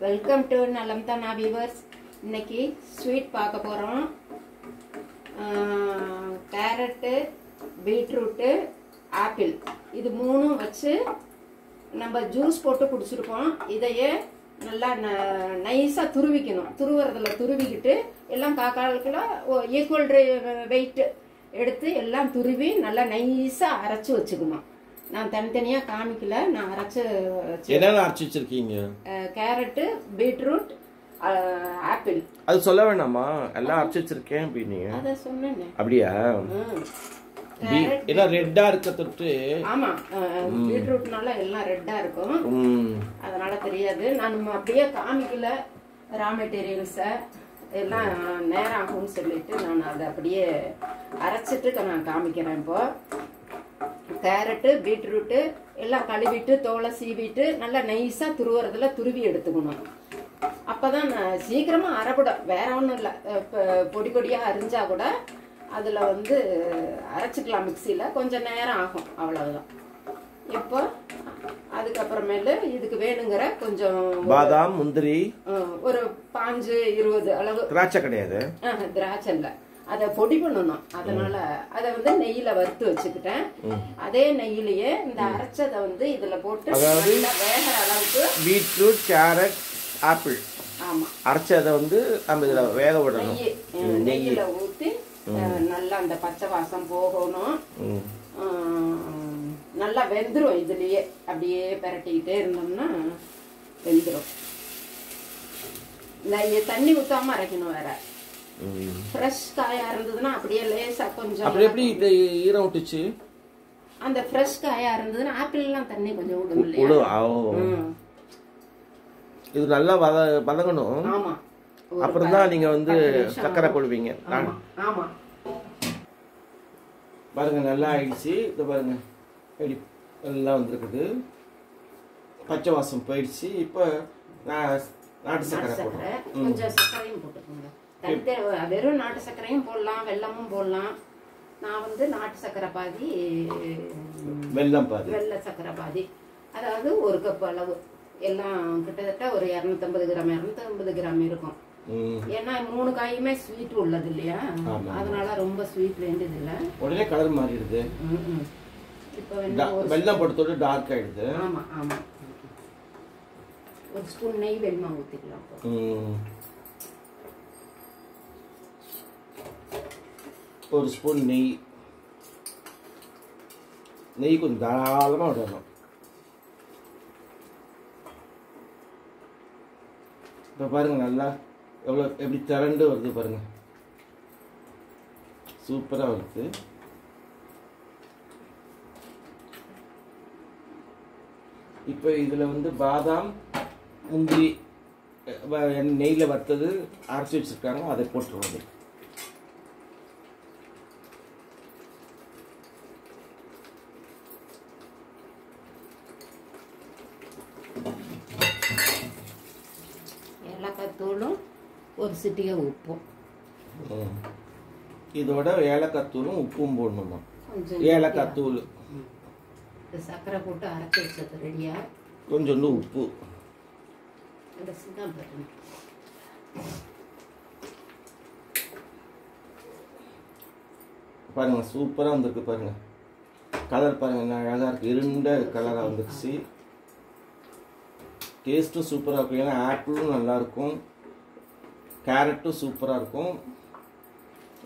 Welcome to Nalamthana viewers. இன்னைக்கு sweet பார்க்க போகிறோம். கேரட்டு, பீட்ரூட்டு, ஆப்பிள் இது மூணும் வச்சு நம்ம ஜூஸ் போட்டு குடிச்சிருக்கோம். இதையே நல்லா நைஸாக துருவிக்கணும். துருவிக்கிட்டு எல்லாம் கால் கிலோ ஈக்குவல் வெயிட் எடுத்து எல்லாம் துருவி நல்லா நைஸாக அரைச்சி வச்சுக்கணும். நான் தனித்தனியா காமிக்கல, நான் அரைச்சு வச்சிருக்கீங்க. Carrot, beetroot, apple. அது சொல்ல வேணாமா? எல்லாம் அரைச்சு வச்சிருக்கேன் அப்படினீங்க. அத சொன்னேன். அப்படியா? ஏன்னா ரெட்டா இருக்க தொட்டு. ஆமா, பீட்ரூட்னால எல்லாம் ரெட்டா இருக்கும், அதனால தெரியாது. நான் அப்படியே காமிக்கல ரா மெட்டீரியல்ஸ, எல்லாம் நேரம் ஆகும்னு சொல்லிட்டு நான் அதை அப்படியே அரைச்சிட்டு நான் காமிக்கிறேன். இப்போ கேரட்டு, பீட்ரூட்டு எல்லாம் கழுவிட்டு தோலை சீவிட்டு நல்லா நைஸா துருவி எடுத்துக்கணும். அப்பதான் சீக்கிரமா அரைப்படும். வேற ஒன்றும் இல்லை, பொடி பொடியா அரிஞ்சா கூட அதுல அரைச்சிக்கலாம். மிக்சியில கொஞ்சம் நேரம் ஆகும், அவ்வளவுதான். இப்போ அதுக்கப்புறமேல இதுக்கு வேணுங்கிற கொஞ்சம் பாதாம், முந்திரி, ஒரு 5-20 அளவு. திராட்சை கிடையாது, திராட்சை இல்லை, அதை பொடி பண்ணணும். அதனால அதை நெய்யில வறுத்து வச்சுக்கிட்டேன். அதே நெய்யிலேயே இந்த அரைச்சதை இதுல போட்டு வேகிற அளவுக்கு பீட்ரூட், கேரட், ஆப்பிள், ஆமா, அரைச்சதை நம்ம இதுல வேக விடணும். நெய்யில ஊத்தி நல்லா அந்த பச்சை வாசம் போகணும். நல்லா வெந்துரும். இதுலயே அப்படியே பிரட்டிக்கிட்டே இருந்தோம்னா வெந்துரும். தண்ணி ஊத்தாம அரைக்கணும். வேற ஃப்ரெஷ் காயா இருந்ததுன்னா அப்படியே லேசா கொஞ்சம். அப்படி எப்படி ஈரம் விட்டுச்சு? அந்த ஃப்ரெஷ் காயா இருந்ததுன்னா ஆப்பிள் எல்லாம் தண்ணி கொஞ்சம் விடும் இல்லையா? இது நல்லா வதங்கணும். ஆமா, அப்புறம் தான் நீங்க சக்கரை போடுவீங்க. ஆமா, பாருங்க நல்லா ஆயிடுச்சு. இது பாருங்க எல்லாம் வந்திருக்குது, பச்சை வாசம் போயிடுச்சு. இப்போ நாட்டு சக்கரை போடுறேன். கொஞ்சம் சக்கரையும் போட்டுக்கோங்க. வெறும் நாட்டு சக்கரையும் போடலாம், வெல்லமும் போடலாம். நான் நாட்டு சக்கரை பாதி, வெல்லம் பாதி, வெள்ளை சக்கரை பாதி. அதாவது 1 கப் அளவு. எல்லாம் கிட்டத்தட்ட ஒரு 250 கிராம் இருக்கும். ஏன்னா 3 காயுமே ஸ்வீட் உள்ளது இல்லையா, அதனால ரொம்ப ஸ்வீட் வேண்டியது இல்லை. உடனே கலர் மாறிடுது. இப்போ வெல்லம் போட்டதோட டார்க் ஆயிடுது. ஆமா ஆமா, 1 ஸ்பூன் நெய் வெல்லம் ஊத்திக்கலாம். 1 ஸ்பூன் நெய் கொஞ்சம் தாராளமாக விடணும். இப்போ பாருங்க நல்லா எப்படி திரண்டு வருது பாருங்க, சூப்பராக வருது. இப்போ இதில் பாதாம், முந்திரி நெய்யில் வறுத்தது அரைச்சி வச்சுருக்காங்க, அதை போட்டுருவாங்க. ஏலக்காய் தூளும் 1 சிட்டிகை உப்பும். இதோட ஏலக்காய் தூளும் உப்பும் போடணுமா? ஏலக்காய் தூள், சக்கரை போட்டு அரைச்சி வச்சது ரெடியா, கொஞ்சோண்டு உப்பு. பாருங்க சூப்பரா வந்திருக்கு. பாருங்க கலர் பாருங்க என்ன அழகா இருக்கு, இருண்ட கலரா வந்துருச்சு. டேஸ்ட்டும் சூப்பராக இருக்கும். ஏன்னா ஆப்பிளும் நல்லா இருக்கும், கேரட்டும் சூப்பராக இருக்கும்,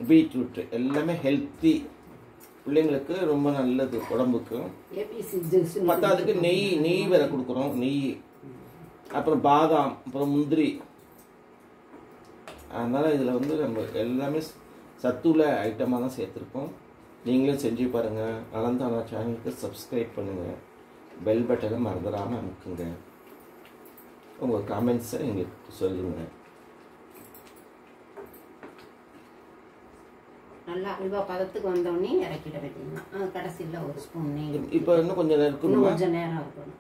பீட்ரூட் எல்லாமே ஹெல்த்தி, பிள்ளைங்களுக்கு ரொம்ப நல்லது உடம்புக்கு. பத்தாவதுக்கு நெய் வேற கொடுக்குறோம். நெய், அப்புறம் பாதாம், அப்புறம் முந்திரி. அதனால இதில் நம்ம எல்லாமே சத்துள்ள ஐட்டமாக தான் சேர்த்துருக்கோம். நீங்களும் செஞ்சு பாருங்கள். நலம்தானா சேனலுக்கு சப்ஸ்கிரைப் பண்ணுங்கள், பெல் பட்டனை மறந்துடாமல் அமுக்குங்க. உங்கள் கமெண்ட்ஸை எங்களுக்கு சொல்லுங்கள். நல்லா அல்வா பதத்துக்கு வந்தோடனே இறக்கிட வேண்டியதுதான். கடைசியில் 1 ஸ்பூன் நெய். இப்போ இன்னும் கொஞ்சம் நேரம் இருக்கணும், கொஞ்சம் நேரம் இருக்கணும்.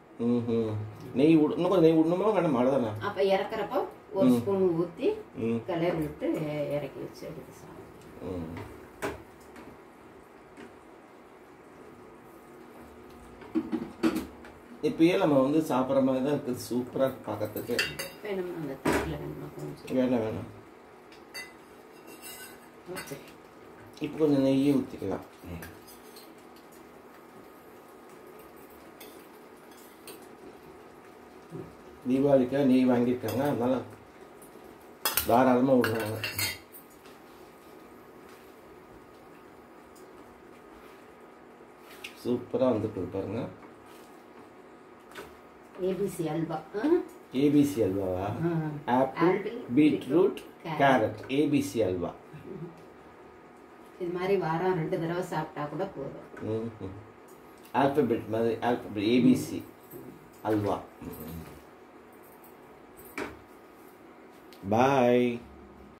நெய் இன்னும் கொஞ்சம் நெய் விடணுமா? வேணும் மழை தானே. அப்போ இறக்குறப்போ 1 ஸ்பூன் ஊற்றி கிளறி விட்டு இறக்கி வச்சு எடுத்து சாப்பிடுவோம். இப்பயே நம்ம வந்து சாப்பிட்ற மாதிரி தான் இருக்குது. சூப்பராக பார்க்கறதுக்கு. வேணுமா அந்த தட்டில் வேணுமா கொஞ்சம்? வேணாம். இப்போ கொஞ்சம் நெய்யை ஊற்றிக்கலாம். தீபாவளிக்காக நெய் வாங்கியிருக்காங்க, அதனால தாராளமாக விடுறாங்க. சூப்பராக வந்துட்டு பாருங்க. ஏபிசி அல்வா. ஏபிசி அல்வாவா? Apple, beetroot, carrot, ABC halwa. இது மாதிரி வாரம் 2 தடவை சாப்பிட்டா கூட போதும். ஆல்பபெட் மாதிரி, ஆல்பபெட் ஏபிசி அல்வா. பாய்.